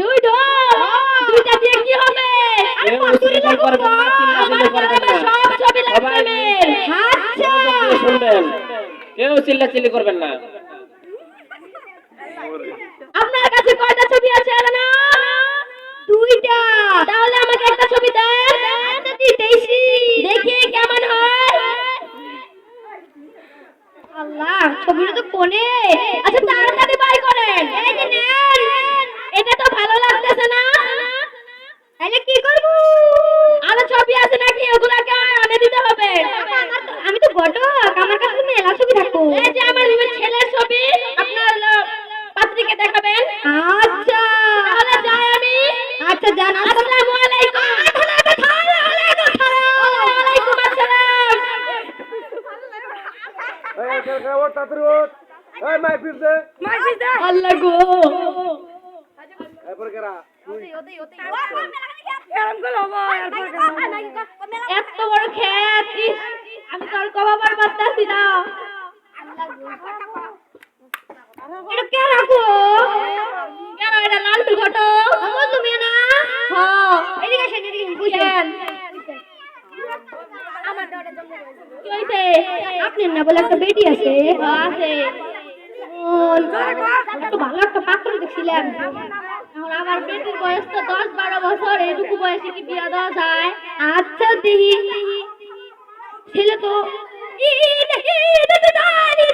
দুই ঢোল দুইটা দিয়ে কি হবে কেউ সিলেক্ট করবেন না, চিল্লাচিল্লি করবেন না। সব ছবি সবাই লাগবে আচ্ছা মনোযোগ দিয়ে শুনবেন, কেউ চিল্লাচিল্লি করবেন না। আপনার কাছে কয়টা ছবি আছে না দুইটা তাহলে আমাকে একটা ছবি দেন আচ্ছা দিতেছি দেখি কেমন হয় আল্লাহ ছবিটা তো কোণে আচ্ছা তাড়াতাড়ি বাই করেন এই যে নেন এটা তো ভালো লাগতেছে না তাহলে কি করব আরো ছবি আছে নাকি ওগুলাকে আনে দিতে হবে আমি তো বড় আমার কাছে মেলা ছবি থাকবো এই যে আমার ছেলের ছবি আপনার পাত্রীকে দেখাবেন আচ্ছা তাহলে যাই আমি আচ্ছা যান আসসালামু আলাইকুম ওয়ালাইকুম আসসালাম ওর তাড়াতাড়ি ওঠ। এই মাইক পিছতে। আল্লাহ গো এরপর কেরা? এত বড় ক্ষেত ইস, আমি তো আর কমাবার পারতাছি না এটা কে রাখো কেন এটা লালটু ঘটক তুমি না হ্যাঁ এদিকে আসেন এদিকে বুঝেন কি হইছে আপনার না বলে একটা বেটি আছে আছে একটু ভালো একটা পাত্র দেখছিলাম এখন আমার বেটির বয়স তো 10-12 বছর এইটুকু বয়সে কি বিয়া দেওয়া যায় আচ্ছা দেখি ছেলে তো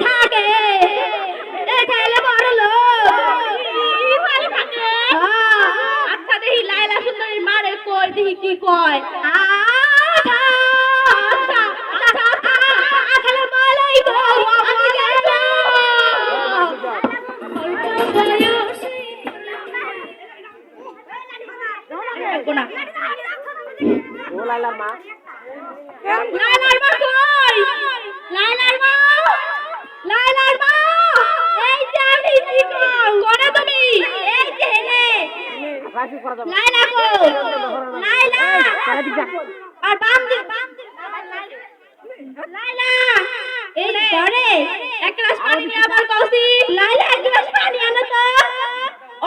থাকে ছেলে বড় লোক আচ্ছা দেখি লাইলা সুন্দরী মারে কই দেখি কি কয় ও লাইলার মা। লাইলার মা কই লাইলার মা লাইলার মা এই যে আমি শিখাও করে তুমি এই যে হে রাজি করা যাবে। লাইলা কো লাইলা আর বাম দিক লাইলা এই ধরে এক গ্লাস পানি নিয়ে আবার কওছি লাইলা এক গ্লাস পানি আনো তো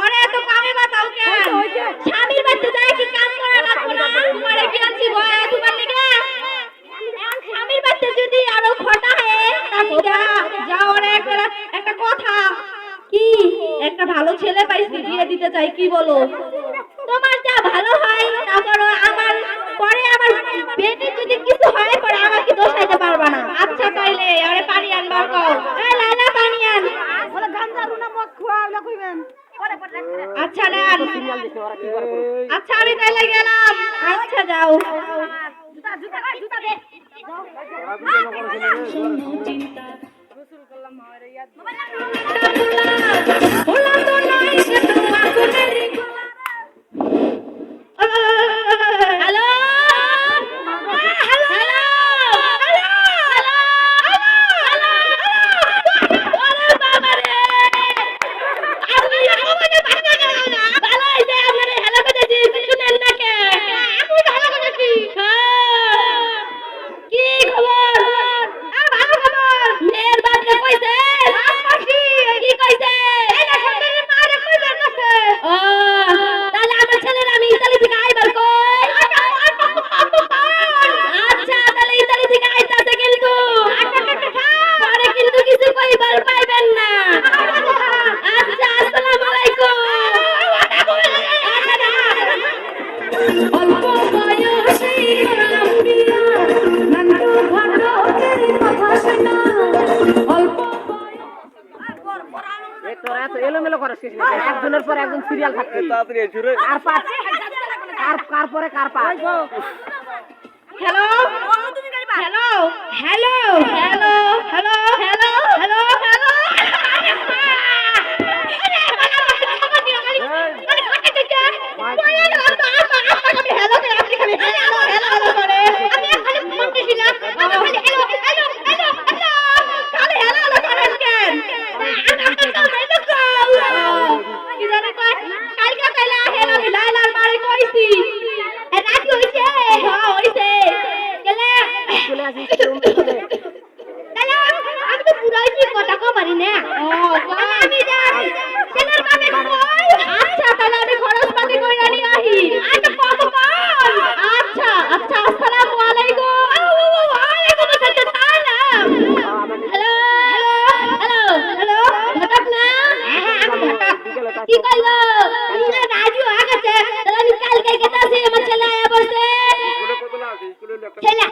ওরে এত কামে বাতাও কেন স্বামীর বাড়িতে যাই কি কাম করা লাগবে না তোমারে কি আনছি ভয় তোমার লিগে এখন স্বামীর বাড়িতে যদি আরো খটা হয় তাহলে যাও ওরে একটা কথা কি একটা ভালো ছেলে পাইছি বিয়ে দিতে চাই কি বলো তোমার যা ভালো হয় তা করো আমার পরে আমার বেটি যদি কিছু হয় পরে আমাকে দোষাইতে পারবা না আচ্ছা তাইলে আরে পানি আনবার কও এই লালা পানি আন ওরা গাঞ্জা রুনা মদ খোয়া ওলা কইবেন আচ্ছা নেন সিরিয়াল দেখে ওরা কি করে করবে। আচ্ছা আমি তাইলে গেলাম আচ্ছা যাও জুতা জুতা জুতা দে ওরা দুজন করে ছেলে। হ্যালো এই তোরা এত এলোমেলো করিস না। একজনের পর একজন সিরিয়াল থাকবে। তাড়াতাড়ি শুরু। কার পাট? কার পরে কার পাট? Hello hello hello hello hello hello hello hello চলে আসিস চলে। আমি তো পুরাই ঠিক কথা কো পারি না ও আমি যাই ছেলের বাবা কই আচ্ছা তাহলে আমি হইলো রাজু আগাছে তাহলে আমি কালকে গেতাছি আমার ছেলে আয়া বসে ছেলে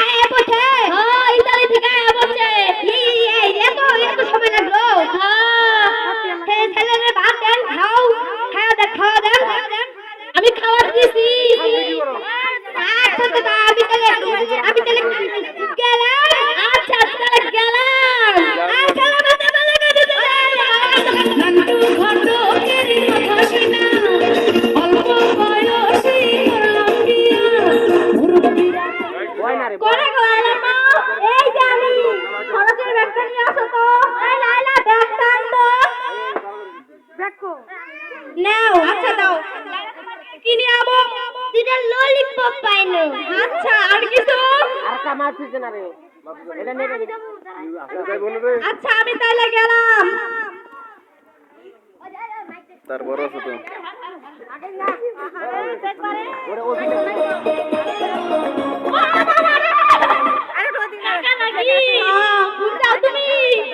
আয়া বসে হ্যাঁ ইতালি থেকে আয়া বসে এই এত সময় লাগলো হ্যাঁ ছেলের ভাত দেন খাও খাওয়া দেন আমি খাবার দিছি আচ্ছা তো আমি তাহলে গেলাম আচ্ছা তাহলে গেলাম আচ্ছা আমাদের বলে গেছে নান্টু ঘটো কেরি কথা শুনা অল্প বয়সে করলাম বিয়া মুরব্বিরা কয় না রে কোনে গলার মা এই যে আমি খরচের ব্যাগটা নিয়ে আসো তো এই লাইলা ব্যাগটা আনতো দেখো নাও আচ্ছা দাও কি নিয়ে আবো দুটা ললিপপ পাইলো আচ্ছা আর কিছু আর কামার দিতে না রে এটা নেবে আচ্ছা আমি তাহলে গেলাম তার বড় আছে তো ওরে ওদিকে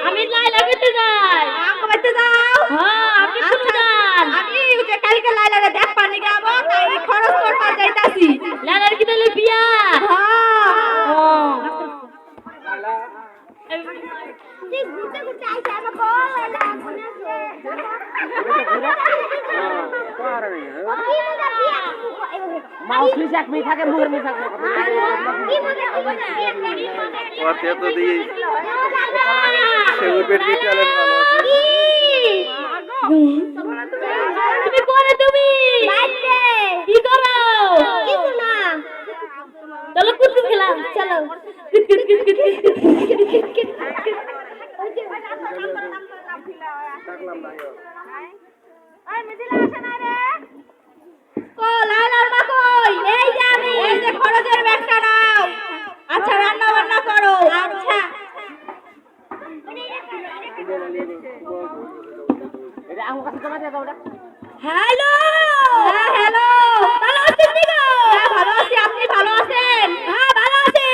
আমি লাইলা বেতে যাই আমাকে বেতে যাও হ্যাঁ আপনি কোন যান আমি ওই যে কালকে লাইলারে দেখ পানি গাবো তাই খরচ করতে যাইতাছি লাইলার কি তাহলে বিয়া হ্যাঁ ঠিক ঘুরতে ঘুরতে আইছে আমার বল লাইলা মনে মাউস মিশাক মি থাকে মুর মি থাকে ওতে তো দিয়ে সে পেট দিয়ে চালান ভালো আছে তুমি কোনে তুমি বাইতে কি করো কিছু না চলো কুতকুত খেলাম চলো ও লালার মা কই এই যে আমি এই যে খরচের ব্যাগটা নাও আচ্ছা রান্না বান্না করো আচ্ছা এটা আমার কাছে জমা দিয়ে দাও ওটা হ্যালো হ্যালো ভালো আছেন দিগো হ্যাঁ ভালো আছি আপনি ভালো আছেন হ্যাঁ ভালো আছি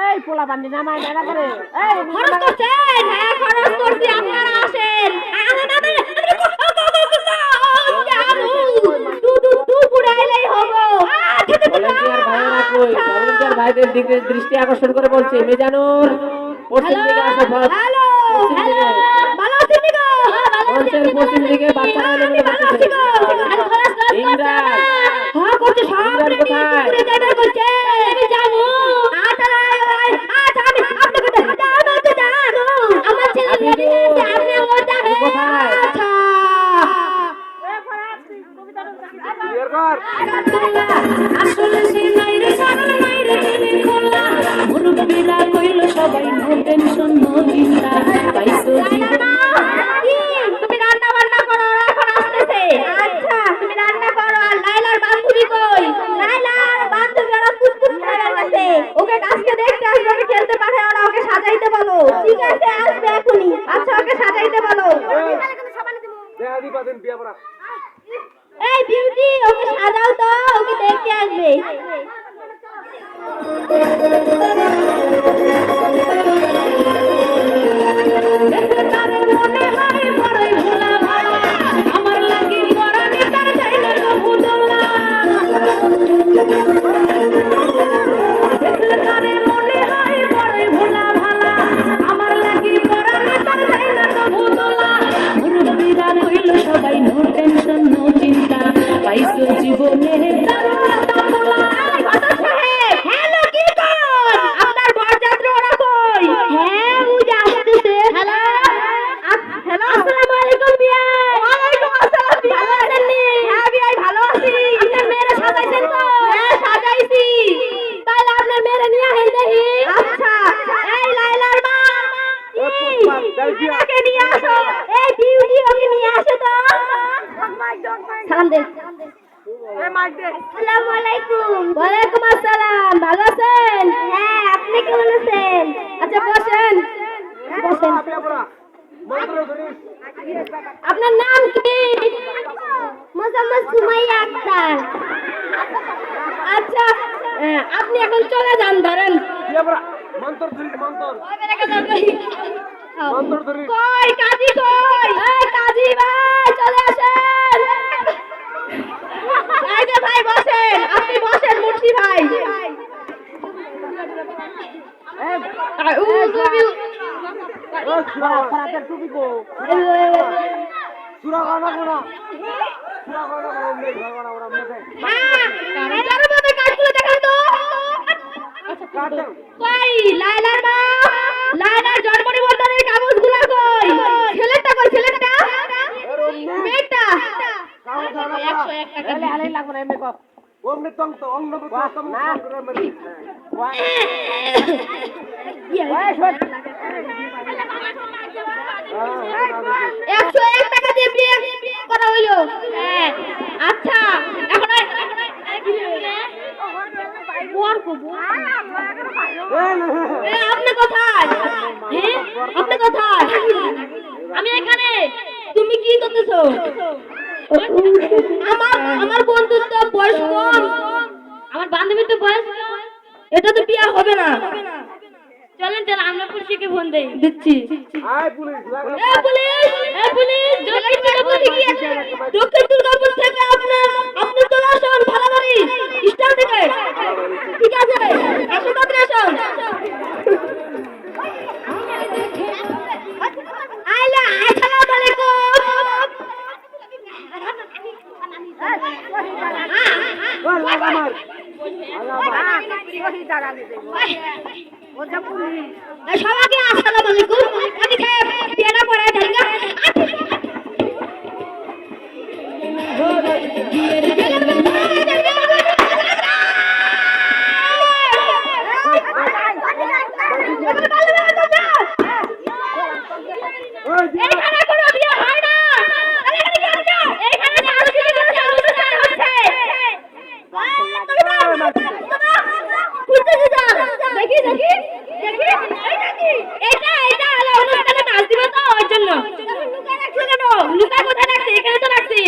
এই পোলা বান্দি নামায় না করে এই খরচ করছেন হ্যাঁ খরচ করছি আপনারা আসেন ভলেন্টিয়ার ভাইয়েরা কই ভলেন্টিয়ার ভাইদের দিকে দৃষ্টি আকর্ষণ করে বলছি মেজানুর পশ্চিম দিকে আসো হ্যালো হ্যালো ভালো আছেন দিগো মঞ্চের পশ্চিম দিকে বাচ্চারা এলোমেলো করতেছে ইমরান হ্যাঁ করছে সব ইমরান কোথায় পুরো জায়গা করছে আমি যাবো আচ্ছা আমি আপনাকে যাবো আমার ছেলে রেডি আছে আপনি ওটা কোথায় আচ্ছা আসলে সে নাই রে সারা নাই রে খোলা মুরব্বিরা কইল সবাই নো টেনশন নো চিন্তা পাইছো জীবন তুমি রান্না বান্না করো এখন আসতেছে আচ্ছা তুমি রান্না করো আর লাইলার বান্ধবী কই লাইলার বান্ধবী ওরা কুতকুত খাবে গেছে ওকে আজকে দেখতে আসবে ওকে খেলতে পাঠায় ওরা ওকে সাজাইতে বলো ঠিক আছে আসবে এখনি আচ্ছা ওকে সাজাইতে বলো এই বিউটি ওকে সাজাও তো ওকে দেখতে আসবে আমার লাগি পরানে তার চাইলে তো ভুদলা দেখলে তারে মনে হয় বড়ই ভোলা ভালা আমার লাগি পরানে তার চাইলে তো ভুদলা মুরব্বিরা কইল সবাই নো টেনশন নো চিন্তা পাইছো জীবনে হ্যালো কি কর আপনার বরযাত্রী ওরা কই হ্যাঁ বুঝে আসতেছে হ্যালো হ্যালো আসসালামু আলাইকুম বিয়া ওয়ালাইকুম আসসালাম বিয়া ভালো আছেন নি হ্যাঁ বিয়া ভালো আছি আপনার মেয়েরা সাজাইছেন তো হ্যাঁ সাজাইছি তাহলে আপনার মেয়েরা নিয়ে আইন দেখি আচ্ছা এই লাইলার মা ওকে নিয়ে আসো এই বিউটি ওকে নিয়ে আসো তো সালাম দে আসসালামু আলাইকুম ওয়ালাইকুম আসসালাম ভালো আছেন হ্যাঁ আপনি কেমন আছেন আচ্ছা বসেন বসেন আপনার নাম কি মোহাম্মদ সুমাইয়া আক্তার আচ্ছা আপনি এখন চলে যান ধরেন কই কাজী কই? এই কাজী ভাই চলে আসেন। এই যে ভাই বসেন, আপনি বসেন মুন্সি ভাই। এটার মধ্যে কাজগুলো দেখান তো। কই লায়লার মা, লায়লার জন্ম নিবন্ধনের কাগজগুলো কই? ছেলেটা কই? ছেলেটা মেয়েটা 101 টাকা। একশো এক টাকা দিয়ে বিয়ে করা হইলো। আচ্ছা এখন আপনি কোথায়? আপনি কোথায়? আমি এখানে। তুমি কি করতেছো? আমার বন্ধুর তো বয়স কম, আমার বান্ধবীর তো বয়স কম। এটা তো বিয়ে হবে না। চলেন তাহলে আমরা পুলিশকে ফোন দেই। দিচ্ছি। দক্ষিণ দুর্গাপুর থেকে আপনি চলে আসুন ভাড়াবাড়ি স্ট্যান্ড থেকে। ঠিক আছে আসুন তাড়াতাড়ি আসুন। আসসালামু আলাইকুম। সবাইকে আসসালামু আলাইকুম। আমি সাহেব বিয়েটা পড়ায় দেন না। এইখানে কোনো বিয়ে হয় না। এইখানে আরো বিয়ে অনুষ্ঠান হচ্ছে। দেখি দেখি দেখি এটা হলো অনুষ্ঠানে নাচ দিবে তো ওর জন্য। লুকা কোথায় রাখছে? এখানে তো রাখছি।